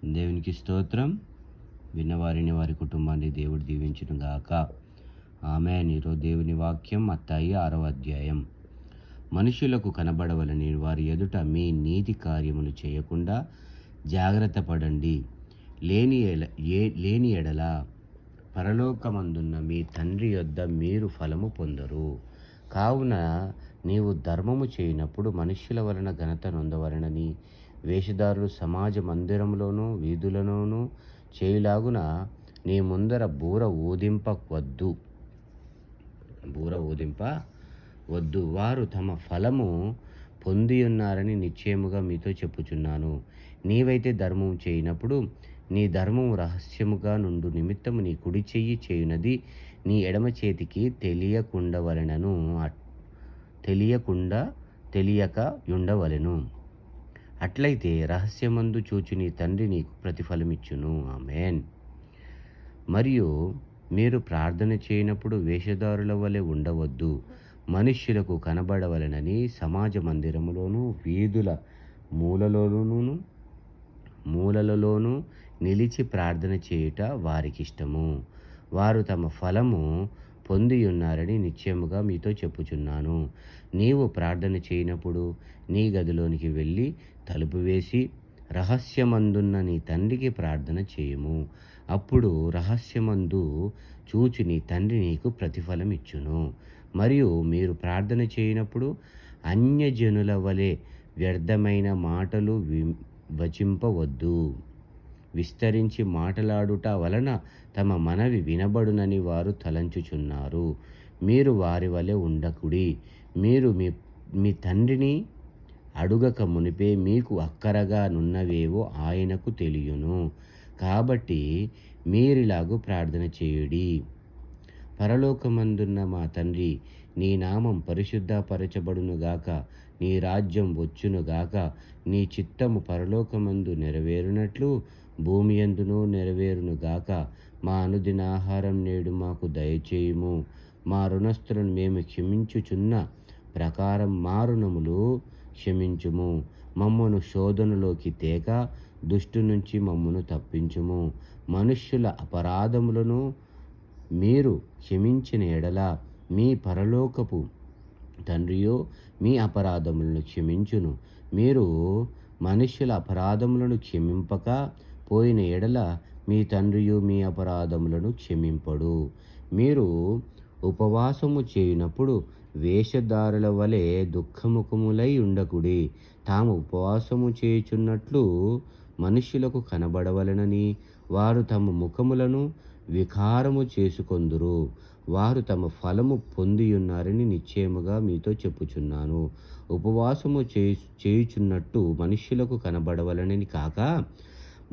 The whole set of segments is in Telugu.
దేవునికి స్తోత్రం. విన్నవారిని వారి కుటుంబాన్ని దేవుడు దీవించును గాక. ఆమేన్. ఈరోజు దేవుని వాక్యం మత్తయి 6వ అధ్యాయం. మనుషులకు కనబడవలని వారి ఎదుట మీ నీతి కార్యములు చేయకుండా జాగ్రత్త పడండి. లేని ఎడల పరలోకమందున్న మీ తండ్రి యొద్ద మీరు ఫలము పొందరు. కావున నీవు ధర్మము చేయనప్పుడు మనుష్యుల వలన ఘనత నొందవలనని వేషధారులు సమాజ మందిరంలోనూ వీధులలోనూ చేయులాగున నీ ముందర బూర ఊదింపవద్దు. వారు తమ ఫలము పొందియున్నారని నిశ్చయముగా మీతో చెప్పుచున్నాను. నీవైతే ధర్మం చేయనప్పుడు నీ ధర్మము రహస్యముగా నుండు నిమిత్తము నీ కుడి చెయ్యి చేయునది నీ ఎడమ చేతికి తెలియక ఉండవలెను. అట్లయితే రహస్యమందు చూచి నీ తండ్రి నీకు ప్రతిఫలమిచ్చును. ఆమేన్. మరియు మీరు ప్రార్థన చేయనప్పుడు వేషధారుల వలె ఉండవద్దు, మనుష్యులకు కనబడవలెనని సమాజ మందిరములోను వీధుల మూలలలోనూ నిలిచి ప్రార్థన చేయుట వారికిష్టము. వారు తమ ఫలము పొందియున్నారని నిశ్చయముగా మీతో చెప్పుచున్నాను. నీవు ప్రార్థన చేయనప్పుడు నీ గదిలోనికి వెళ్ళి తలుపు వేసి రహస్యమందున్న నీ తండ్రికి ప్రార్థన చేయుము. అప్పుడు రహస్యమందు చూచి నీ తండ్రి నీకు ప్రతిఫలం ఇచ్చును. మరియు మీరు ప్రార్థన చేయనప్పుడు అన్యజనుల వలె వ్యర్థమైన మాటలు వచింపవద్దు. విస్తరించి మాటలాడుట వలన తమ మనవి వినబడునని వారు తలంచుచున్నారు. మీరు వారి వలె ఉండకుడి. మీరు మీ తండ్రిని అడుగక మునిపే మీకు అక్కరగా నున్నవేవో ఆయనకు తెలియును. కాబట్టి మీరిలాగు ప్రార్థన చేయుడి. పరలోకమందున్న మా తండ్రి, నీ నామం పరిశుద్ధపరచబడునుగాక, నీ రాజ్యం వచ్చునుగాక, నీ చిత్తము పరలోకమందు నెరవేరునట్లు భూమి యందును నెరవేరునుగాక. మా అనుదిన ఆహారం నేడు మాకు దయచేయుము. మా రుణస్థులను మేము క్షమించుచున్న ప్రకారం మా రుణములు క్షమించుము. మమ్మను శోధనలోకి తేక దుష్టు నుంచి మమ్మను తప్పించుము. మనుష్యుల అపరాధములను మీరు క్షమించిన ఎడల మీ పరలోకపు తండ్రియో మీ అపరాధములను క్షమించును. మీరు మనుష్యుల అపరాధములను క్షమింపక పోయిన ఎడల మీ తండ్రియు మీ అపరాధములను క్షమింపడు. మీరు ఉపవాసము చేయునప్పుడు వేషధారుల వలె దుఃఖముఖములై ఉండకుడి. తాము ఉపవాసము చేయుచున్నట్లు మనుష్యులకు కనబడవలెనని వారు తమ ముఖములను వికారము చేసుకొందురు. వారు తమ ఫలము పొందియున్నారని నిశ్చయముగా మీతో చెప్పుచున్నాను. ఉపవాసము చేయుచున్నట్టు మనుష్యులకు కనబడవలనని కాక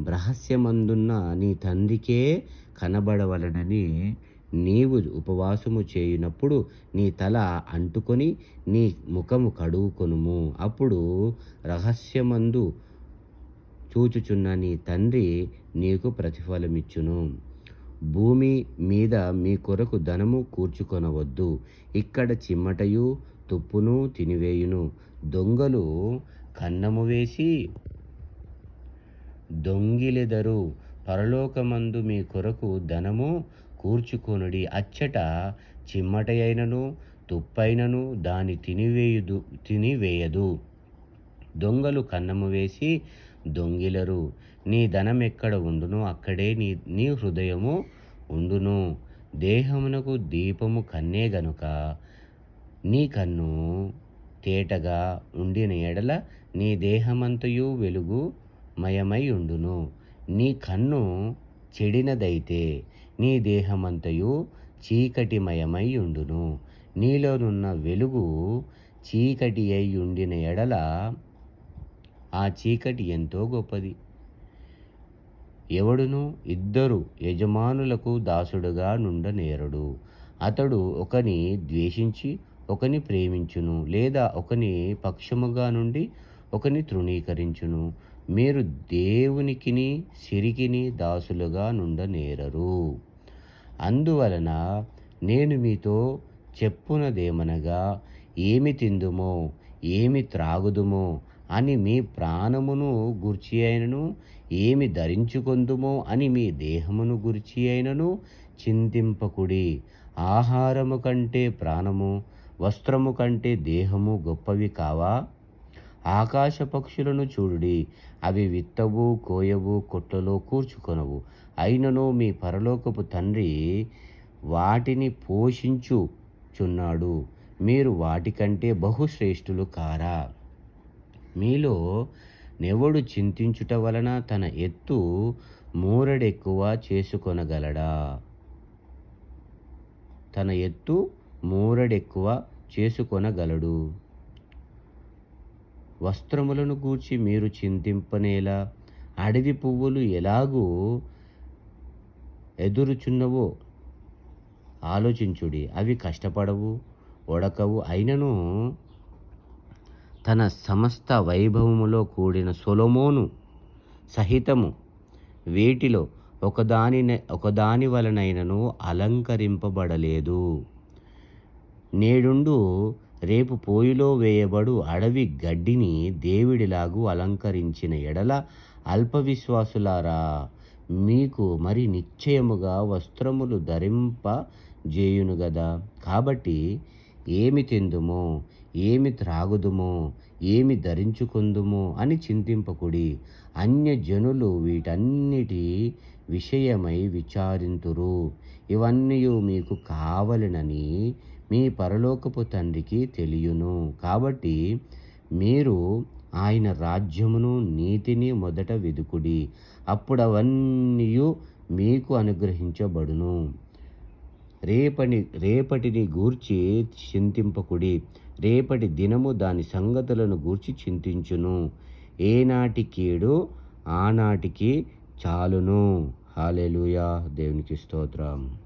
రహస్యమందున్న నీ తండ్రికే కనబడవలనని నీవు ఉపవాసము చేయునప్పుడు నీ తల అంటుకొని నీ ముఖము కడుగుకొనుము. అప్పుడు రహస్యమందు చూచుచున్న నీ తండ్రి నీకు ప్రతిఫలమిచ్చును. భూమి మీద మీ కొరకు ధనము కూర్చుకొనవద్దు. ఇక్కడ చిమ్మటయు తుప్పును తినివేయును, దొంగలు కన్నము వేసి దొంగిలెదరు. పరలోకమందు మీ కొరకు ధనము కూర్చుకొనుడి. అచ్చట చిమ్మటయైనను తుప్పైనను దాని తినివేయదు. దొంగలు కన్నము వేసి దొంగిలరు. నీ ధనం ఎక్కడ ఉండునో అక్కడే నీ హృదయము ఉండును. దేహమునకు దీపము కన్నే గనుక నీ కన్ను తేటగా ఉండిన ఎడల నీ దేహమంతయు వెలుగుమయమై ఉండును. నీ కన్ను చెడినదైతే నీ దేహమంతయు చీకటిమయమై ఉండును. నీలోనున్న వెలుగు చీకటి అయి ఉండిన ఎడల ఆ చీకటి ఎంతో గొప్పది. ఎవడును ఇద్దరు యజమానులకు దాసుడుగా నుండనేరడు. అతడు ఒకని ద్వేషించి ఒకని ప్రేమించును, లేదా ఒకని పక్షముగా నుండి ఒకని తృణీకరించును. మీరు దేవునికిని సిరికిని దాసులుగా నుండనేరరు. అందువలన నేను మీతో చెప్పునదేమనగా, ఏమి తిందుమో ఏమి త్రాగుదుమో అని మీ ప్రాణమును గూర్చి అయినను ఏమి ధరించుకొందుమో అని మీ దేహమును గురించి అయినను చింతింపకుడి. ఆహారము కంటే ప్రాణము, వస్త్రము కంటే దేహము గొప్పవి కావా? ఆకాశ పక్షులను చూడుడి, అవి విత్తవు, కోయవు, కొట్లలో కూర్చుకొనవు, అయినను మీ పరలోకపు తండ్రి వాటిని పోషించుచున్నాడు. మీరు వాటికంటే బహుశ్రేష్ఠులు కారా? మీలో నెవడు చింతించుట వలన తన ఎత్తు మూరడెక్కువ చేసుకొనగలడా? తన ఎత్తు మూరడెక్కువ చేసుకొనగలడు. వస్త్రములను గూర్చి మీరు చింతింపనేలా? అడవి పువ్వులు ఎలాగూ ఎదురుచున్నవో ఆలోచించుడి. అవి కష్టపడవు, ఒడకవు, అయినను తన సమస్త వైభవములో కూడిన సొలొమోను సహితము వేటిలో ఒకదాని వలనైనను అలంకరింపబడలేదు. నేడుండు రేపు పోయిలో వేయబడు అడవి గడ్డిని దేవుడిలాగు అలంకరించిన ఎడల అల్పవిశ్వాసులారా, మీకు మరి నిశ్చయముగా వస్త్రములు ధరింపజేయును గదా. కాబట్టి ఏమి తిందుమో, ఏమి త్రాగుదుమో, ఏమి ధరించుకొందుమో అని చింతింపకుడి. అన్యజనులు వీటన్నిటి విషయమై విచారింతురు. ఇవన్నీ మీకు కావలెనని మీ పరలోకపు తండ్రికి తెలియును. కాబట్టి మీరు ఆయన రాజ్యమును నీతిని మొదట వెదుకుడి, అప్పుడవన్నీ మీకు అనుగ్రహించబడును. రేపటిని గూర్చి చింతింపకుడి, రేపటి దినము దాని సంగతులను గూర్చి చింతించును. ఏనాటి కీడు ఆనాటికి చాలును. హల్లెలూయా. దేవునికి స్తోత్రం.